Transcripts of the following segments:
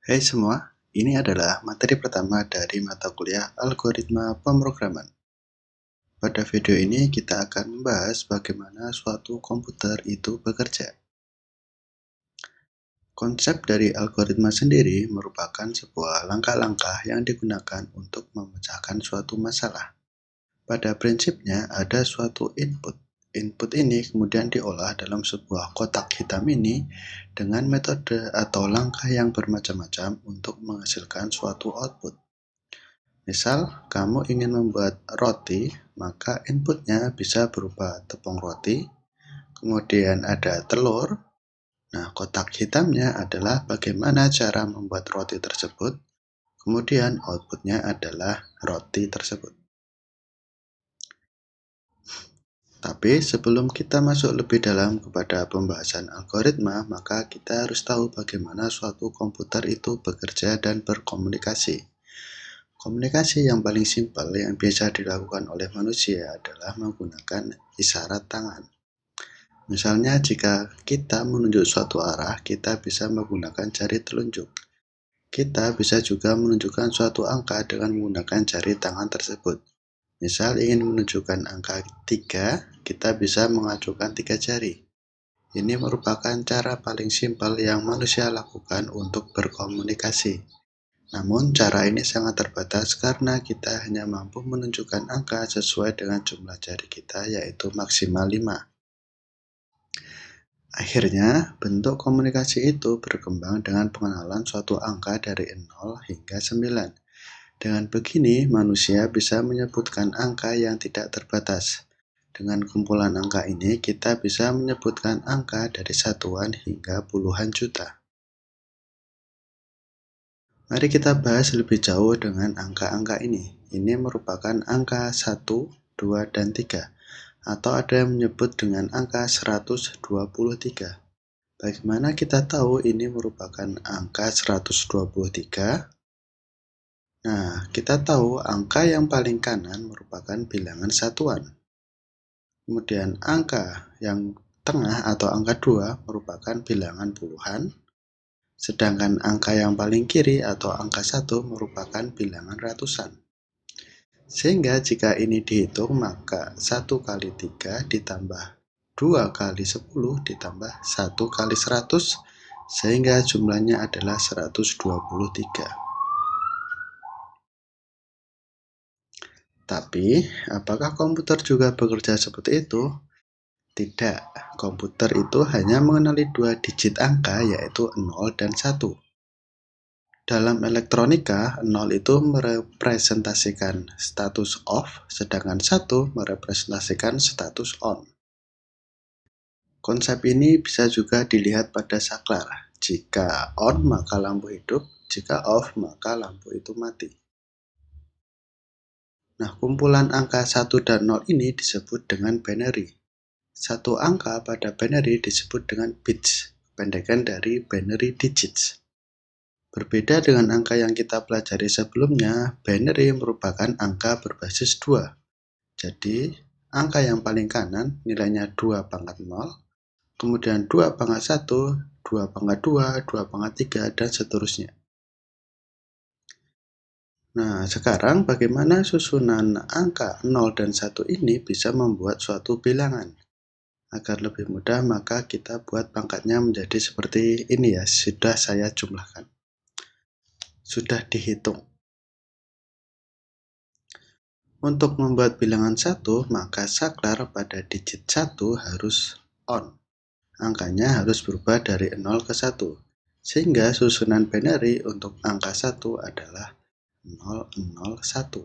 Hai semua, ini adalah materi pertama dari mata kuliah Algoritma Pemrograman. Pada video ini kita akan membahas bagaimana suatu komputer itu bekerja. Konsep dari algoritma sendiri merupakan sebuah langkah-langkah yang digunakan untuk memecahkan suatu masalah. Pada prinsipnya ada suatu input. Input ini kemudian diolah dalam sebuah kotak hitam ini dengan metode atau langkah yang bermacam-macam untuk menghasilkan suatu output. Misal, kamu ingin membuat roti, maka inputnya bisa berupa tepung roti, kemudian ada telur. Nah, kotak hitamnya adalah bagaimana cara membuat roti tersebut, kemudian outputnya adalah roti tersebut. Tapi sebelum kita masuk lebih dalam kepada pembahasan algoritma, maka kita harus tahu bagaimana suatu komputer itu bekerja dan berkomunikasi. Komunikasi yang paling simpel yang biasa dilakukan oleh manusia adalah menggunakan isyarat tangan. Misalnya jika kita menunjuk suatu arah, kita bisa menggunakan jari telunjuk. Kita bisa juga menunjukkan suatu angka dengan menggunakan jari tangan tersebut. Misal ingin menunjukkan angka 3, kita bisa mengacukan 3 jari. Ini merupakan cara paling simpel yang manusia lakukan untuk berkomunikasi. Namun, cara ini sangat terbatas karena kita hanya mampu menunjukkan angka sesuai dengan jumlah jari kita, yaitu maksimal 5. Akhirnya, bentuk komunikasi itu berkembang dengan pengenalan suatu angka dari 0 hingga 9. Dengan begini, manusia bisa menyebutkan angka yang tidak terbatas. Dengan kumpulan angka ini, kita bisa menyebutkan angka dari satuan hingga puluhan juta. Mari kita bahas lebih jauh dengan angka-angka ini. Ini merupakan angka 1, 2, dan 3, atau ada yang menyebut dengan angka 123. Bagaimana kita tahu ini merupakan angka 123? Nah, kita tahu angka yang paling kanan merupakan bilangan satuan. Kemudian angka yang tengah atau angka 2 merupakan bilangan puluhan. Sedangkan angka yang paling kiri atau angka 1 merupakan bilangan ratusan. Sehingga jika ini dihitung, maka 1 kali 3 ditambah 2 kali 10 ditambah 1 kali 100, sehingga jumlahnya adalah 123. Tapi, apakah komputer juga bekerja seperti itu? Tidak, komputer itu hanya mengenali 2 digit angka, yaitu 0 dan 1. Dalam elektronika, 0 itu merepresentasikan status off, sedangkan 1 merepresentasikan status on. Konsep ini bisa juga dilihat pada saklar. Jika on, maka lampu hidup, jika off, maka lampu itu mati. Nah, kumpulan angka 1 dan 0 ini disebut dengan binary. Satu angka pada binary disebut dengan bits, pendekan dari binary digits. Berbeda dengan angka yang kita pelajari sebelumnya, binary merupakan angka berbasis 2. Jadi, angka yang paling kanan nilainya 2 pangkat 0, kemudian 2 pangkat 1, 2 pangkat 2, 2 pangkat 3, dan seterusnya. Nah, sekarang bagaimana susunan angka 0 dan 1 ini bisa membuat suatu bilangan? Agar lebih mudah, maka kita buat pangkatnya menjadi seperti ini ya, sudah saya jumlahkan. Sudah dihitung. Untuk membuat bilangan 1, maka saklar pada digit 1 harus on. Angkanya harus berubah dari 0 ke 1. Sehingga susunan binary untuk angka 1 adalah 001.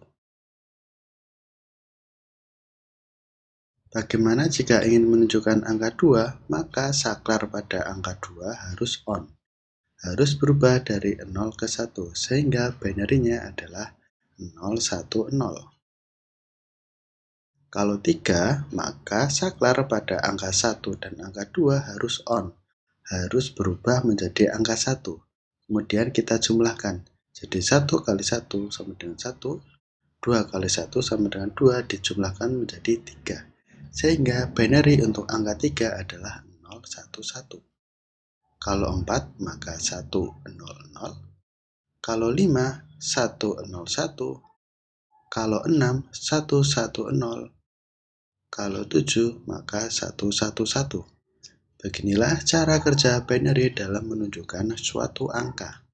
Bagaimana jika ingin menunjukkan angka 2, maka saklar pada angka 2 harus on. Harus berubah dari 0 ke 1, sehingga binary-nya adalah 010. Kalau 3, maka saklar pada angka 1 dan angka 2 harus on. Harus berubah menjadi angka 1. Kemudian kita jumlahkan. Jadi 1 kali 1 sama dengan 1, 2 kali 1 sama dengan 2 dijumlahkan menjadi 3. Sehingga binary untuk angka 3 adalah 011. Kalau 4, maka 100, Kalau 5, 101. Kalau 6, 110. Kalau 7, maka 111. Beginilah cara kerja binary dalam menunjukkan suatu angka.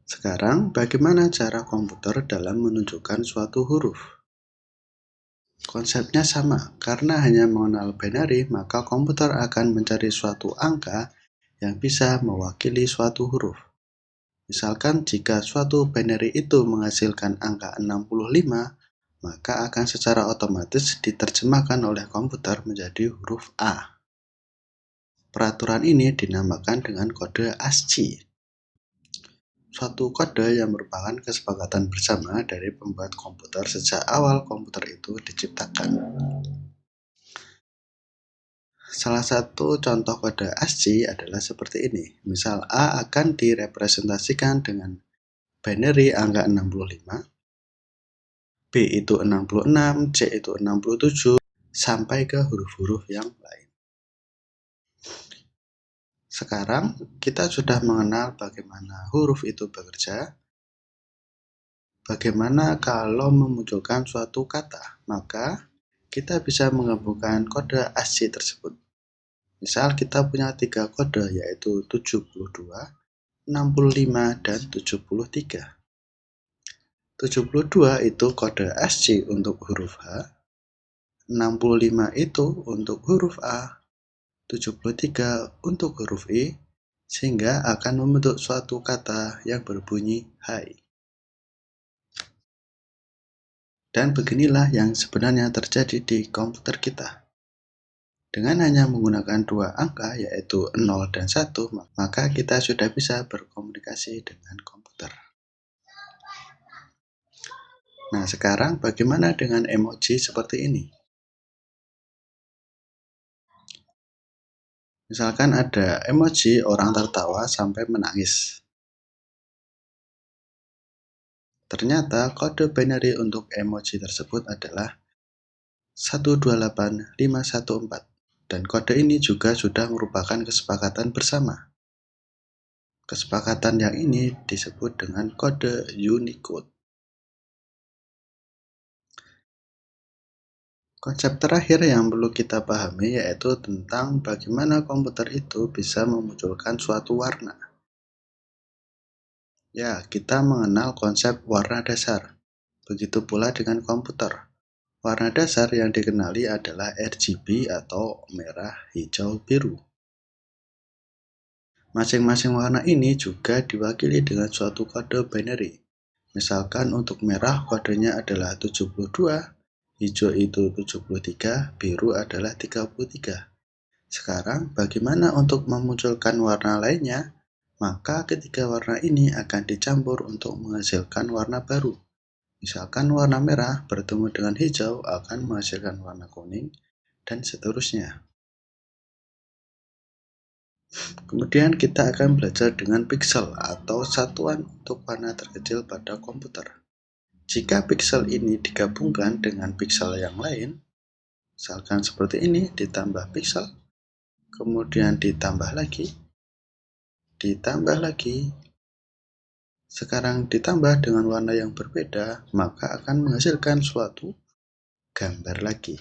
Sekarang, bagaimana cara komputer dalam menunjukkan suatu huruf? Konsepnya sama, karena hanya mengenal binary, maka komputer akan mencari suatu angka yang bisa mewakili suatu huruf. Misalkan jika suatu binary itu menghasilkan angka 65, maka akan secara otomatis diterjemahkan oleh komputer menjadi huruf A. Peraturan ini dinamakan dengan kode ASCII. Suatu kode yang merupakan kesepakatan bersama dari pembuat komputer sejak awal komputer itu diciptakan. Salah satu contoh kode ASCII adalah seperti ini. Misal A akan direpresentasikan dengan binary angka 65, B itu 66, C itu 67, sampai ke huruf-huruf yang lain. Sekarang kita sudah mengenal bagaimana huruf itu bekerja. Bagaimana kalau memunculkan suatu kata? Maka kita bisa menggabungkan kode ASCII tersebut. Misal kita punya 3 kode yaitu 72, 65, dan 73. 72 itu kode ASCII untuk huruf H, 65 itu untuk huruf A, 73 untuk huruf I, sehingga akan membentuk suatu kata yang berbunyi hai. Dan beginilah yang sebenarnya terjadi di komputer kita. Dengan hanya menggunakan dua angka yaitu 0 dan 1, maka kita sudah bisa berkomunikasi dengan komputer. Nah, sekarang bagaimana dengan emoji seperti ini? Misalkan ada emoji orang tertawa sampai menangis. Ternyata kode binary untuk emoji tersebut adalah 128514, dan kode ini juga sudah merupakan kesepakatan bersama. Kesepakatan yang ini disebut dengan kode Unicode. Konsep terakhir yang perlu kita pahami yaitu tentang bagaimana komputer itu bisa memunculkan suatu warna. Ya, kita mengenal konsep warna dasar. Begitu pula dengan komputer. Warna dasar yang dikenali adalah RGB atau merah, hijau, biru. Masing-masing warna ini juga diwakili dengan suatu kode binary. Misalkan untuk merah kodenya adalah 72, hijau itu 73, biru adalah 33. Sekarang bagaimana untuk memunculkan warna lainnya? Maka ketiga warna ini akan dicampur untuk menghasilkan warna baru. Misalkan warna merah bertemu dengan hijau akan menghasilkan warna kuning, dan seterusnya. Kemudian kita akan belajar dengan pixel atau satuan untuk warna terkecil pada komputer. Jika pixel ini digabungkan dengan pixel yang lain, misalkan seperti ini ditambah pixel, kemudian ditambah lagi, sekarang ditambah dengan warna yang berbeda, maka akan menghasilkan suatu gambar lagi.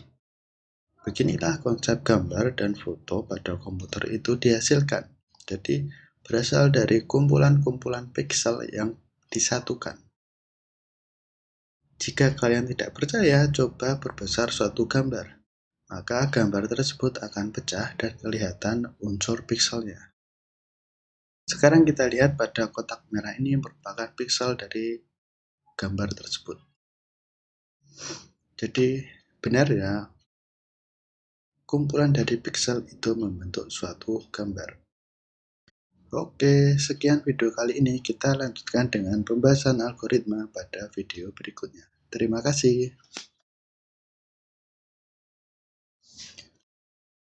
Beginilah konsep gambar dan foto pada komputer itu dihasilkan. Jadi berasal dari kumpulan-kumpulan pixel yang disatukan. Jika kalian tidak percaya, coba perbesar suatu gambar. Maka gambar tersebut akan pecah dan kelihatan unsur pixelnya. Sekarang kita lihat pada kotak merah ini merupakan pixel dari gambar tersebut. Jadi benar ya, kumpulan dari pixel itu membentuk suatu gambar. Oke, sekian video kali ini. Kita lanjutkan dengan pembahasan algoritma pada video berikutnya. Terima kasih.